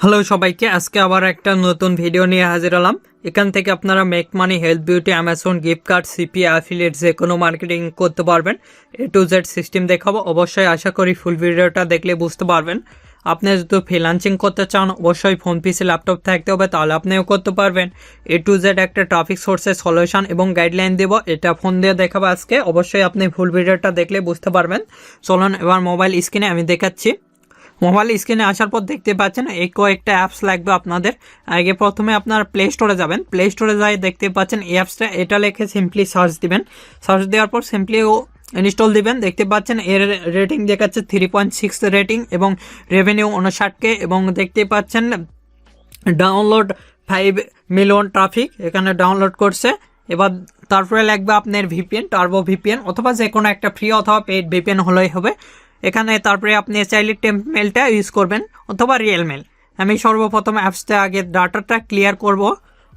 Hello সবাইকে, আজকে আবার একটা নতুন ভিডিও নিয়ে হাজির হলাম। এখান থেকে আপনারা make money, health beauty, Amazon gift card, CPA, affiliate যে কোনো মার্কেটিং করতে পারবেন। A to Z সিস্টেম দেখাবো। অবশ্যই আশা করি ফুল ভিডিওটা দেখলে বুঝতে পারবেন। আপনি যদি ফ্রিল্যান্সিং করতে চান অবশ্যই ফোন, পিসি, ল্যাপটপ থাকতে হবে, তাহলে আপনিও করতে পারবেন। A to Z একটা ট্রাফিক সোর্সের সলিউশন এবং গাইডলাইন দেবো, এটা ফোন দিয়ে দেখাবো আজকে। অবশ্যই আপনি ফুল ভিডিওটা দেখলে বুঝতে পারবেন। চলুন এবার মোবাইল স্ক্রিনে আমি দেখাচ্ছি। মোবাইল স্ক্রিনে আসার পর দেখতে পাচ্ছেন এই কয়েকটা অ্যাপস লাগবে আপনাদের। আগে প্রথমে আপনার প্লে স্টোরে যাবেন। প্লে স্টোরে যাই দেখতে পাচ্ছেন এই অ্যাপসটা, এটা লিখে সিম্পলি সার্চ দিবেন। সার্চ দেওয়ার পর সিম্পলি ইনস্টল দিবেন। দেখতে পাচ্ছেন এর রেটিং দেখাচ্ছে 3.6 রেটিং এবং রেভিনিউ 59K এবং দেখতে পাচ্ছেন ডাউনলোড 5 মিলিয়ন ট্রাফিক এখানে ডাউনলোড করছে। এবার তারপরে লাগবে আপনার ভিপিএন, টার্বো ভিপিএন অথবা যে কোনো একটা ফ্রি অথবা পেইড ভিপিএন হলেই হবে এখানে। তারপরে আপনি চাইলে টেম্প মেলটা ইউজ করবেন অথবা রিয়েল মেল। আমি সর্বপ্রথম অ্যাপসটা আগে ডাটাটা ক্লিয়ার করব।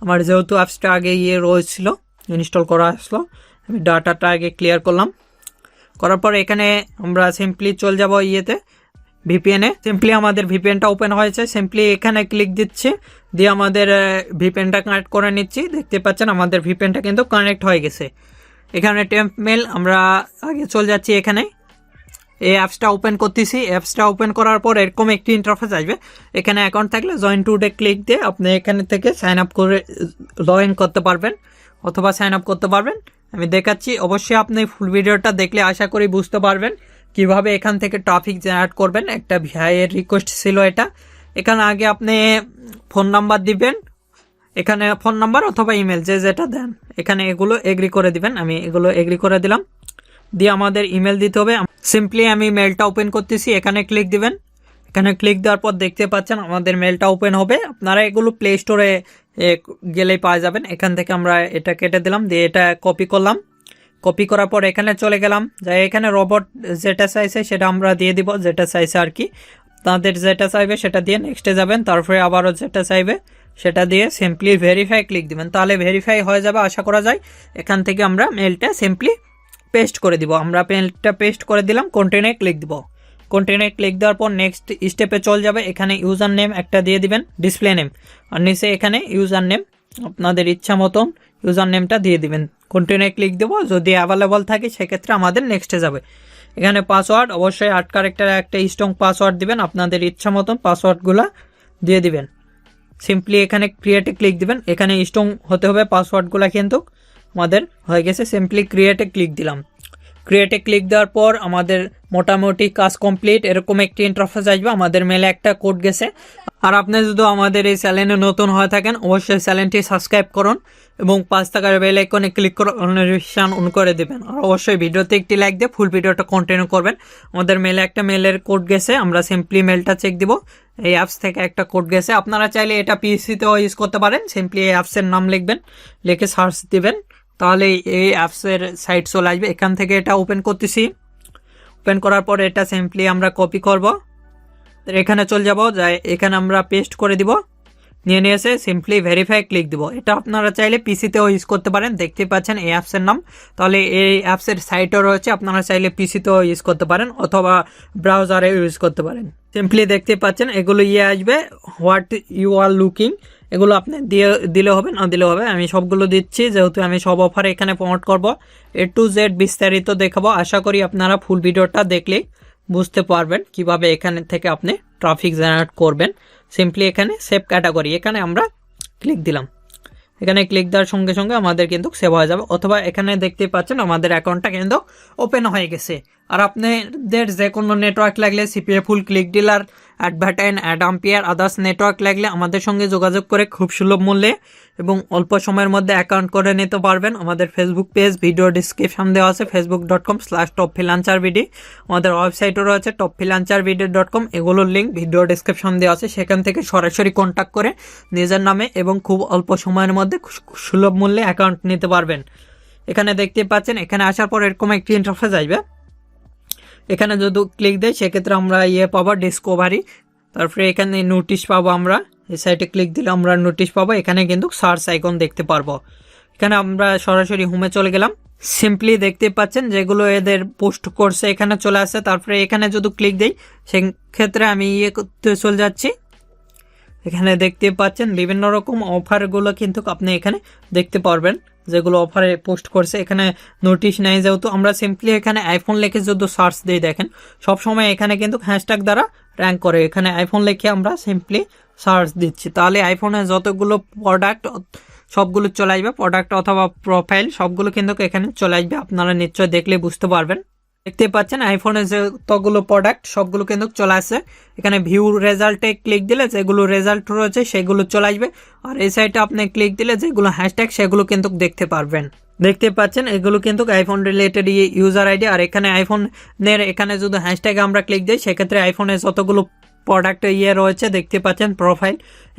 আমার যেহেতু অ্যাপসটা আগে রয়েছিল, ইনস্টল করা আসলো, আমি ডাটাটা আগে ক্লিয়ার করলাম। করার পর এখানে আমরা সিম্পলি চলে যাব ভিপিএনে। সিম্পলি আমাদের ভিপিএনটা ওপেন হয়েছে, সিম্পলি এখানে ক্লিক দিচ্ছি, দিয়ে আমাদের ভিপিএনটা কানেক্ট করে নিচ্ছি। দেখতে পাচ্ছেন আমাদের ভিপিএনটা কিন্তু কানেক্ট হয়ে গেছে। এখানে টেম্প মেল আমরা আগে চলে যাচ্ছি। এখানে এই অ্যাপসটা ওপেন করতেছি। অ্যাপসটা ওপেন করার পর এরকম একটি ইন্টারফেস আসবে। এখানে অ্যাকাউন্ট থাকলে জয়েন টুডে ক্লিক দিয়ে আপনি এখানে থেকে সাইন আপ করে লগ ইন করতে পারবেন অথবা সাইন আপ করতে পারবেন। আমি দেখাচ্ছি। অবশ্যই আপনি ফুল ভিডিওটা দেখলে আশা করি বুঝতে পারবেন কিভাবে এখান থেকে ট্রাফিক জেনারেট করবেন। একটা ভাইয়ের রিকোয়েস্ট ছিল এটা। এখানে আগে আপনি ফোন নাম্বার দিবেন, এখানে ফোন নাম্বার অথবা ইমেল যেটা দেন এখানে এগুলো এগ্রি করে দিবেন। আমি এগুলো এগ্রি করে দিলাম, দিয়ে আমাদের ইমেল দিতে হবে। সিম্পলি আমি মেলটা ওপেন করতেছি, এখানে ক্লিক দিবেন। এখানে ক্লিক দেওয়ার পর দেখতে পাচ্ছেন আমাদের মেলটা ওপেন হবে। আপনারা এগুলো প্লে স্টোরে গেলেই পাওয়া যাবেন। এখান থেকে আমরা এটা কেটে দিলাম, দিয়ে এটা কপি করলাম। কপি করার পর এখানে চলে গেলাম, যাই এখানে রোবট যেটা চাইছে সেটা আমরা দিয়ে দিব, যেটা চাইছে আর কি। তাদের যেটা চাইবে সেটা দিয়ে নেক্সটে যাবেন, তারপরে আবারও যেটা চাইবে সেটা দিয়ে সিম্পলি ভেরিফাই ক্লিক দিবেন, তাহলে ভেরিফাই হয়ে যাবে আশা করা যায়। এখান থেকে আমরা মেলটা সিম্পলি পেস্ট করে দিব। আমরা মেলটা পেস্ট করে দিলাম, কন্টিনিউ ক্লিক দিব। কন্টিনিউ ক্লিক দেওয়ার পর নেক্সট স্টেপে চলে যাবে। এখানে ইউজার নেম একটা দিয়ে দিবেন, ডিসপ্লে নেম, আর নিচে এখানে ইউজার নেম আপনাদের ইচ্ছা মতন ইউজার নেমটা দিয়ে দিবেন। কন্টিনিউ ক্লিক দেবো, যদি অ্যাভেলেবল থাকে সেক্ষেত্রে আমাদের নেক্সটে যাবে। এখানে পাসওয়ার্ড অবশ্যই 8 ক্যারেক্টারের একটা স্ট্রং পাসওয়ার্ড দিবেন, আপনাদের ইচ্ছা মতন পাসওয়ার্ডগুলো দিয়ে দিবেন। সিম্পলি এখানে ক্রিয়েটে ক্লিক দিবেন। এখানে স্ট্রং হতে হবে পাসওয়ার্ডগুলো, কিন্তু আমাদের হয়ে গেছে। সিম্পলি ক্রিয়েটে ক্লিক দিলাম। ক্রিয়েটে ক্লিক দেওয়ার পর আমাদের মোটামুটি কাজ কমপ্লিট। এরকম একটি ইন্টারফেস আসবে। আমাদের মেলে একটা কোড গেছে। আর আপনি যদি আমাদের এই চ্যানেলে নতুন হয়ে থাকেন অবশ্যই চ্যানেলটি সাবস্ক্রাইব করুন এবং 5 টাকার বেল আইকনে ক্লিক করে নোটিফিকেশন অন করে দেবেন। আর অবশ্যই ভিডিওতে একটি লাইক দিয়ে ফুল ভিডিওটা কন্টিনিউ করবেন। আমাদের মেলে একটা মেলের কোড গেছে, আমরা সিম্পলি মেলটা চেক দিব। এই অ্যাপস থেকে একটা কোড গেছে। আপনারা চাইলে এটা পিসিতেও ইউজ করতে পারেন। সিম্পলি এই অ্যাপসের নাম লিখবেন, লিখে সার্চ দিবেন, তাহলে এই অ্যাপসের সাইট চলে আসবে। এখান থেকে এটা ওপেন করতেছি। ওপেন করার পর এটা সিম্পলি আমরা কপি করব, এখানে চলে যাব, যাই এখানে আমরা পেস্ট করে দিব। নিয়ে এসে সিম্পলি ভেরিফাই ক্লিক দিব। এটা আপনারা চাইলে পিসিতেও ইউজ করতে পারেন। দেখতে পাচ্ছেন এই অ্যাপসের নাম, তাহলে এই অ্যাপসের সাইটও রয়েছে। আপনারা চাইলে পিসিতেও ইউজ করতে পারেন অথবা ব্রাউজারে ইউজ করতে পারেন। সিম্পলি দেখতে পাচ্ছেন এগুলো আসবে, হোয়াট ইউ আর লুকিং, এগুলো আপনি দিলে হবে, না দিলে হবে। আমি সবগুলো দিচ্ছি, যেহেতু আমি সব অফারে এখানে প্রমোট করব। A to Z বিস্তারিত দেখাবো। আশা করি আপনারা ফুল ভিডিওটা দেখলে বুঝতে পারবেন কিভাবে এখানে থেকে আপনি ট্রাফিক জেনারেট করবেন। সিম্পলি এখানে সেভ ক্যাটাগরি, এখানে আমরা ক্লিক দিলাম। এখানে ক্লিক দেওয়ার সঙ্গে সঙ্গে আমাদের কিন্তু সেভ হয়ে যাবে, অথবা এখানে দেখতে পাচ্ছেন আমাদের অ্যাকাউন্টটা কিন্তু ওপেন হয়ে গেছে। আর আপনাদের যে কোনো নেটওয়ার্ক লাগলে, সিপিএ, ফুল, ক্লিক ডিলার, অ্যাডভার্টাইন, অ্যাডাম্পিয়ার, আদার্স নেটওয়ার্ক লাগলে আমাদের সঙ্গে যোগাযোগ করে খুব সুলভ মূল্যে এবং অল্প সময়ের মধ্যে অ্যাকাউন্ট করে নিতে পারবেন। আমাদের ফেসবুক পেজ ভিডিও ডিসক্রিপশন দেওয়া আছে, facebook.com/topfreelancervd। আমাদের ওয়েবসাইটও রয়েছে topfreelancervd.com, এগুলোর লিঙ্ক ভিডিও ডিসক্রিপশন দেওয়া আছে। সেখান থেকে সরাসরি কন্ট্যাক্ট করে নিজের নামে এবং খুব অল্প সময়ের মধ্যে সুলভ মূল্যে অ্যাকাউন্ট নিতে পারবেন। এখানে দেখতে পাচ্ছেন, এখানে আসার পর এরকম একটি ইন্টারফেস আসবে। এখানে যদি ক্লিক দেয় সেক্ষেত্রে আমরা পাবো ডিসকভারি, তারপরে এখানে নোটিশ পাবো। আমরা এই সাইটে ক্লিক দিলে আমরা নোটিশ পাবো। এখানে কিন্তু সার্চ আইকন দেখতে পারবো। এখানে আমরা সরাসরি হোমে চলে গেলাম। সিম্পলি দেখতে পাচ্ছেন যেগুলো এদের পোস্ট করছে এখানে চলে আসছে। তারপরে এখানে যদি ক্লিক দেই সেক্ষেত্রে আমি করতে চলে যাচ্ছি। এখানে দেখতে পাচ্ছেন বিভিন্ন রকম অফারগুলো কিন্তু আপনি এখানে দেখতে পারবেন, যেগুলো অফারে পোস্ট করছে। এখানে নোটিশ নেই, যেহেতু আমরা সিম্পলি এখানে আইফোন লিখে যদি সার্চ দিই, দেখেন সবসময় এখানে কিন্তু হ্যাশট্যাগ দ্বারা র্যাঙ্ক করে। এখানে আইফোন লিখে আমরা সিম্পলি সার্চ দিচ্ছি, তাহলে আইফোনের যতগুলো প্রোডাক্ট সবগুলো চলে আসবে, প্রোডাক্ট অথবা প্রোফাইল সবগুলো কিন্তু এখানে চলে আসবে। আপনারা নিশ্চয় দেখলে বুঝতে পারবেন। দেখতে পাচ্ছেন আইফোনের যতগুলো প্রোডাক্ট সবগুলো কিন্তু চলে আসছে। এখানে ভিউ রেজাল্টে ক্লিক দিলে যেগুলো রেজাল্ট রয়েছে সেগুলো চলে আসবে, আর এই সাইটে আপনি ক্লিক দিলে যেগুলো হ্যাশট্যাগ সেগুলো কিন্তু দেখতে পারবেন। দেখতে পাচ্ছেন এগুলো কিন্তু আইফোন রিলেটেড ইউজার আইডি। আর এখানে আইফোনের এখানে যদি হ্যাশট্যাগ আমরা ক্লিক দিই, সেক্ষেত্রে আইফোনের যতগুলো প্রোডাক্ট রয়েছে দেখতে পাচ্ছেন প্রোফাইল।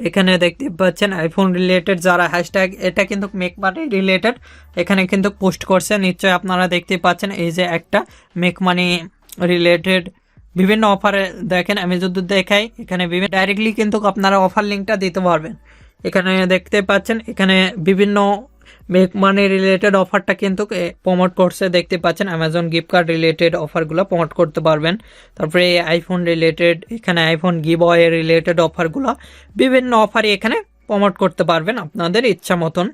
এখানে দেখতে পাচ্ছেন আইফোন রিলেটেড যারা হ্যাশট্যাগ, এটা কিন্তু মেক মানি রিলেটেড এখানে কিন্তু পোস্ট করছে। নিশ্চয়ই আপনারা দেখতে পাচ্ছেন এই যে একটা মেক মানি রিলেটেড বিভিন্ন অফারে দেখেন। আমি যদি দেখাই, এখানে বিভিন্ন ডাইরেক্টলি কিন্তু আপনারা অফার লিঙ্কটা দিতে পারবেন। এখানে দেখতে পাচ্ছেন এখানে বিভিন্ন মেক মানি রিলেটেড অফারটা কিন্তু প্রমোট করছে। দেখতে পাচ্ছেন অ্যামাজন গিফট কার্ড রিলেটেড অফারগুলো প্রমোট করতে পারবেন। তারপরে আইফোন রিলেটেড, এখানে আইফোন গিভ অ্যাওয়ে রিলেটেড অফারগুলো বিভিন্ন অফারই এখানে প্রমোট করতে পারবেন আপনাদের ইচ্ছা মতন।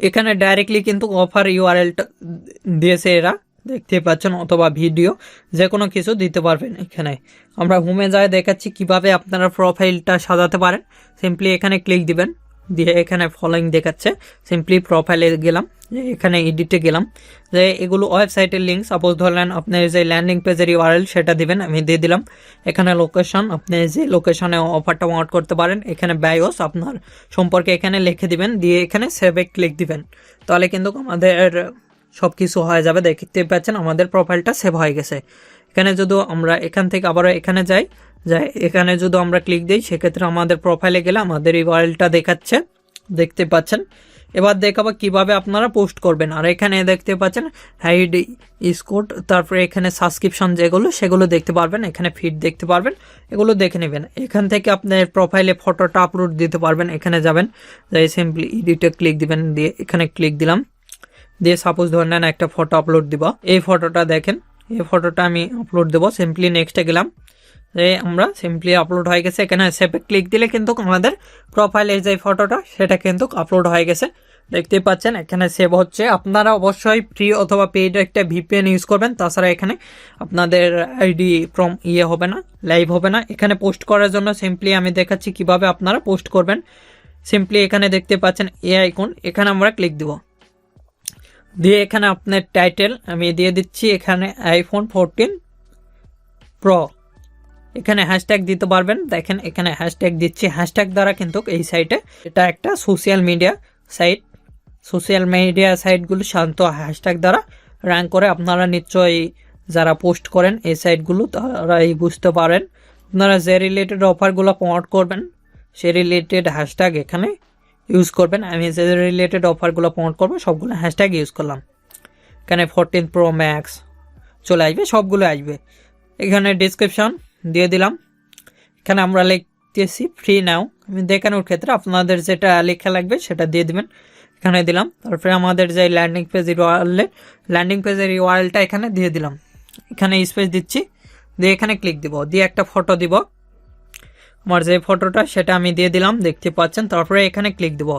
এখানে ডাইরেক্টলি কিন্তু অফার ইউআরএলটা দিয়েছে এরা, দেখতে পাচ্ছেন, অথবা ভিডিও যে কোনো কিছু দিতে পারবেন। এখানে আমরা হোমে যাই দেখাচ্ছি কিভাবে আপনারা প্রোফাইলটা সাজাতে পারেন। সিম্পলি এখানে ক্লিক দিবেন, দিয়ে এখানে ফলোইং দেখাচ্ছে। সিম্পলি প্রোফাইলে গেলাম, এখানে এডিটে গেলাম, যে এগুলো ওয়েবসাইটের লিঙ্ক। সাপোজ ধরলেন আপনি যে ল্যান্ডিং পেজের ইউআরএল সেটা দিবেন, আমি দিয়ে দিলাম। এখানে লোকেশন, আপনি যে লোকেশনে অফারটা প্রমোট করতে পারেন। এখানে বায়োস আপনার সম্পর্কে এখানে লিখে দিবেন, দিয়ে এখানে সেভে ক্লিক দিবেন। তাহলে কিন্তু আমাদের সব কিছু হয়ে যাবে। দেখতে পাচ্ছেন আমাদের প্রোফাইলটা সেভ হয়ে গেছে। এখানে যদি আমরা এখান থেকে আবারও এখানে যাই, এখানে যদি আমরা ক্লিক দিই, সেক্ষেত্রে আমাদের প্রোফাইলে গেলে আমাদের ইউআরএলটা দেখাচ্ছে, দেখতে পাচ্ছেন। এবার দেখাবো কিভাবে আপনারা পোস্ট করবেন। আর এখানে দেখতে পাচ্ছেন হাইড স্কোর, তারপরে এখানে সাবস্ক্রিপশন যেগুলো সেগুলো দেখতে পারবেন, এখানে ফিড দেখতে পারবেন, এগুলো দেখে নেবেন। এখান থেকে আপনার প্রোফাইলে ফটোটা আপলোড দিতে পারবেন। এখানে যাবেন, যাই সিম্পলি এডিটে ক্লিক দিবেন, দিয়ে এখানে ক্লিক দিলাম, দিয়ে সাপোজ ধরে নেন একটা ফটো আপলোড দিব। এই ফটোটা দেখেন, এই ফটোটা আমি আপলোড দেবো। সিম্পলি নেক্সটে গেলাম, আমরা সিম্পলি আপলোড হয়ে গেছে। এখানে সেভে ক্লিক দিলে কিন্তু আমাদের প্রোফাইলের যে ফটোটা সেটা কিন্তু আপলোড হয়ে গেছে, দেখতে পাচ্ছেন। এখানে সেভ হচ্ছে। আপনারা অবশ্যই ফ্রি অথবা পেইড একটা ভিপিএন ইউজ করবেন, তাছাড়া এখানে আপনাদের আইডি ফ্রম হবে না, লাইভ হবে না। এখানে পোস্ট করার জন্য সিম্পলি আমি দেখাচ্ছি কিভাবে আপনারা পোস্ট করবেন। সিম্পলি এখানে দেখতে পাচ্ছেন এ আইকন, এখানে আমরা ক্লিক দিব, দিয়ে এখানে আপনার টাইটেল আমি দিয়ে দিচ্ছি এখানে আইফোন 14 প্রো। এখানে হ্যাশট্যাগ দিতে পারবেন, দেখেন এখানে হ্যাশট্যাগ দিচ্ছি। হ্যাশট্যাগ দ্বারা কিন্তু এই সাইটে, এটা একটা social media site, social media সাইটগুলো শান্ত হ্যাশট্যাগ দ্বারা র্যাঙ্ক করে। আপনারা নিশ্চয়ই যারা পোস্ট করেন এই সাইটগুলো তারাই বুঝতে পারেন। আপনারা যে রিলেটেড অফারগুলো প্রমোট করবেন সে রিলেটেড হ্যাশট্যাগ এখানে ইউজ করবেন। আমি যে রিলেটেড অফারগুলো প্রমোট করবো সবগুলো হ্যাশট্যাগ ইউজ করলাম। এখানে 14 প্রো ম্যাক্স চলে আসবে, সবগুলো আসবে। এখানে ডিসক্রিপশন দিয়ে দিলাম, এখানে আমরা লিখতেছি ফ্রি নাও। আমি দেখানোর ক্ষেত্রে আপনাদের যেটা লেখা লাগবে সেটা দিয়ে দিবেন, এখানে দিলাম। তারপরে আমাদের যে ল্যান্ডিং পেজের ইউআরএলটা এখানে দিয়ে দিলাম, এখানে স্পেস দিচ্ছি, দিয়ে এখানে ক্লিক দিব, দিয়ে একটা ফটো দিব। আমার যে ফটোটা সেটা আমি দিয়ে দিলাম, দেখতে পাচ্ছেন। তারপরে এখানে ক্লিক দিব,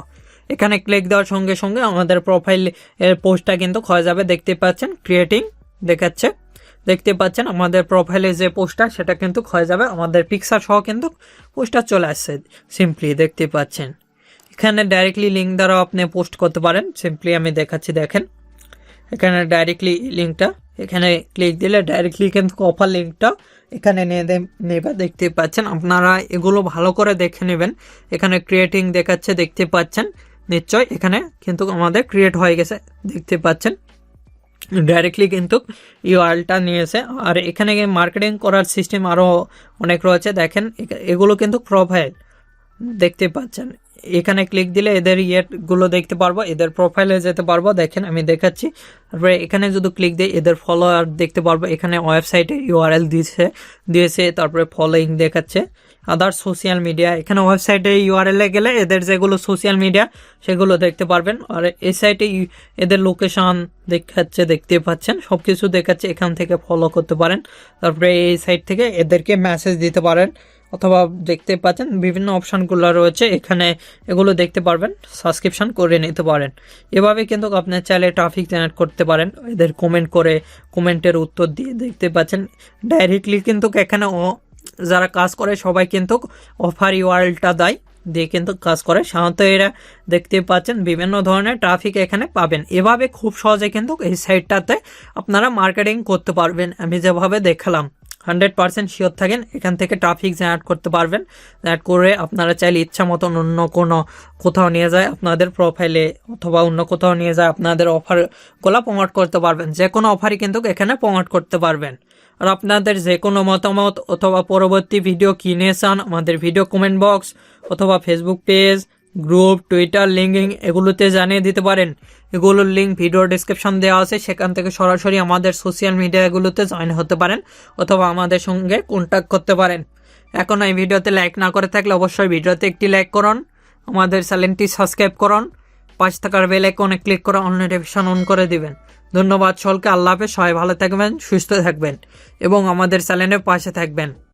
এখানে ক্লিক দেওয়ার সঙ্গে সঙ্গে আমাদের প্রোফাইল এর পোস্টটা কিন্তু হয়ে যাবে। দেখতে পাচ্ছেন ক্রিয়েটিং দেখাচ্ছে, দেখতে পাচ্ছেন আমাদের প্রোফাইলে যে পোস্টটা সেটা কিন্তু হয়ে যাবে। আমাদের পিকচার সহ কিন্তু পোস্টটা চলে আসছে, সিম্পলি দেখতে পাচ্ছেন। এখানে ডাইরেক্টলি লিঙ্ক দ্বারা আপনি পোস্ট করতে পারেন। সিম্পলি আমি দেখাচ্ছি, দেখেন এখানে ডাইরেক্টলি লিঙ্কটা, এখানে ক্লিক দিলে ডাইরেক্টলি কিন্তু অফার লিঙ্কটা এখানে নেবে, দেখতে পাচ্ছেন। আপনারা এগুলো ভালো করে দেখে নেবেন। এখানে ক্রিয়েটিং দেখাচ্ছে, দেখতে পাচ্ছেন নিশ্চয়। এখানে কিন্তু আমাদের ক্রিয়েট হয়ে গেছে, দেখতে পাচ্ছেন ডাইরেক্টলি কিন্তু ইউআরএলটা নিয়েছে। আর এখানে মার্কেটিং করার সিস্টেম আরও অনেক রয়েছে, দেখেন এগুলো কিন্তু প্রোফাইল, দেখতে পাচ্ছেন। এখানে ক্লিক দিলে এদের ইয়েগুলো দেখতে পারবো, এদের প্রোফাইলে যেতে পারবো, দেখেন আমি দেখাচ্ছি। তারপরে এখানে যদি ক্লিক দিই এদের ফলোয়ার দেখতে পারবো, এখানে ওয়েবসাইটে ইউআরএল দিয়েছে, তারপরে ফলোইং দেখাচ্ছে। আদার সোশ্যাল মিডিয়া, এখানে ওয়েবসাইটে ইউআরএলে গেলে এদের যেগুলো সোশ্যাল মিডিয়া সেগুলো দেখতে পারবেন। আর এই সাইটে এদের লোকেশন দেখাচ্ছে, দেখতে পাচ্ছেন সব কিছু দেখাচ্ছে, এখান থেকে ফলো করতে পারেন। তারপরে এই সাইট থেকে এদেরকে মেসেজ দিতে পারেন, অথবা দেখতে পাচ্ছেন বিভিন্ন অপশানগুলো রয়েছে এখানে, এগুলো দেখতে পারবেন, সাবস্ক্রিপশন করে নিতে পারেন। এভাবে কিন্তু আপনি চাইলে ট্রাফিক জেনারেট করতে পারেন এদের কমেন্ট করে, কমেন্টের উত্তর দিয়ে। দেখতে পাচ্ছেন ডাইরেক্টলি কিন্তু এখানে যারা কাজ করে সবাই কিন্তু অফার ইউআরএলটা দিয়ে কিন্তু কাজ করে। সাধারণত এরা দেখতে পাচ্ছেন বিভিন্ন ধরনের ট্রাফিক এখানে পাবেন। এভাবে খুব সহজে কিন্তু এই সাইটটাতে আপনারা মার্কেটিং করতে পারবেন। আমি যেভাবে দেখালাম 100% শিওর থাকেন এখান থেকে ট্রাফিক জেনারেট করতে পারবেন। জেনারেট করে আপনারা চাইলে ইচ্ছা মতন অন্য কোনো কোথাও নিয়ে যায় আপনাদের প্রোফাইলে, অথবা অন্য কোথাও নিয়ে যায় আপনাদের অফারগুলো প্রমোট করতে পারবেন। যে কোনো অফারই কিন্তু এখানে প্রমোট করতে পারবেন। আর আপনাদের যে কোনো মতামত অথবা পরবর্তী ভিডিও কী নিয়ে চান আমাদের ভিডিও কমেন্ট বক্স অথবা Facebook page, group, Twitter, linking এগুলোতে জানিয়ে দিতে পারেন। এগুলোর লিঙ্ক ভিডিও ডিসক্রিপশন দেওয়া আছে, সেখান থেকে সরাসরি আমাদের সোশ্যাল মিডিয়াগুলোতে জয়েন হতে পারেন অথবা আমাদের সঙ্গে কন্ট্যাক্ট করতে পারেন। এখন এই ভিডিওতে লাইক না করে থাকলে অবশ্যই ভিডিওতে একটি লাইক করুন, আমাদের চ্যানেলটি সাবস্ক্রাইব করুন, পাশে থাকার বেল আইকনে ক্লিক করে অল নোটিফিকেশন অন করে দিবেন। ধন্যবাদ সকলকে। আল্লাহ হাফেজ। সবাই ভালো থাকবেন, সুস্থ থাকবেন এবং আমাদের চ্যানেলের পাশে থাকবেন।